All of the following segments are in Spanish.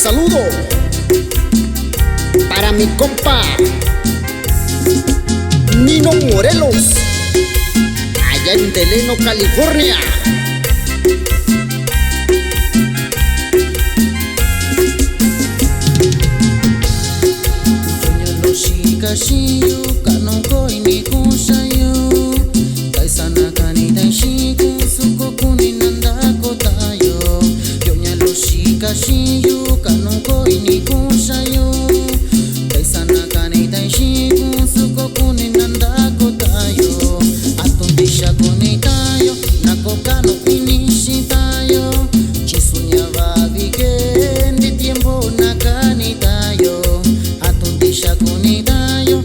saludo para mi compa Nino Morelos, allá en Delano, California. Kashiyo kanoko iniku sayo Taisana kanita shiku suko kuninanda kotayo Yonya loshi kashiyo kanoko iniku sayo Taisana kanita shiku suko kuninanda kotayo Atundisha kunitayo nako kano inishitayo Chisunya vavike ndi tiempo nakanitayo Atundisha kunitayo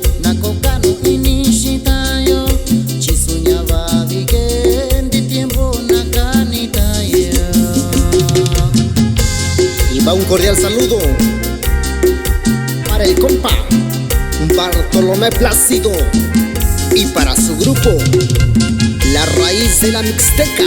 un cordial saludo para el compa Bartolomé Plácido y para su grupo La Raíz de la Mixteca.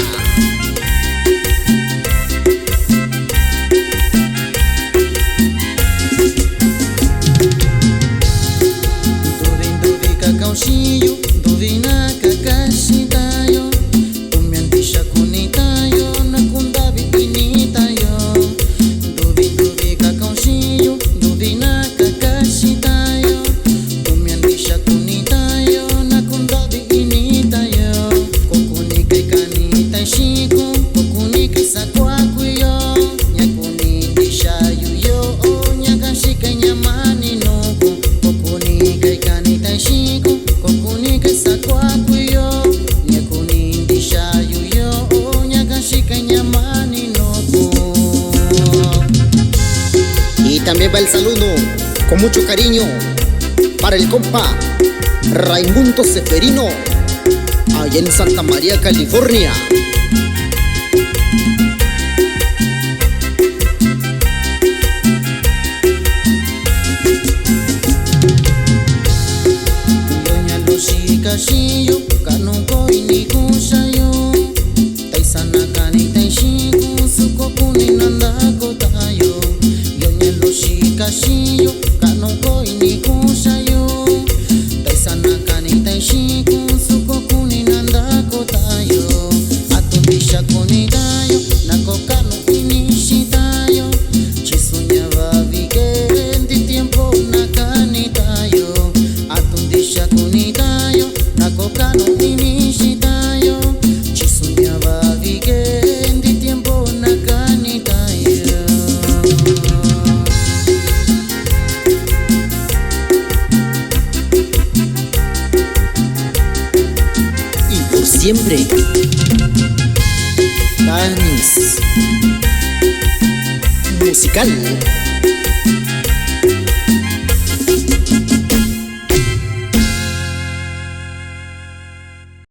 También va el saludo con mucho cariño para el compa Raimundo Seferino, allá en Santa María, California. Kashiyo kanoko iniku sayo Taisana kanita shiku suko kuninanda kotayo Atundisha kunitayo nako kano inishitayo Chisunya vavike ndi tiempo nakanitayo Atundisha kunitayo nako kano inishitayo Chisunya vavike ndi tiempo nakanitayo Siempre Danis Musical.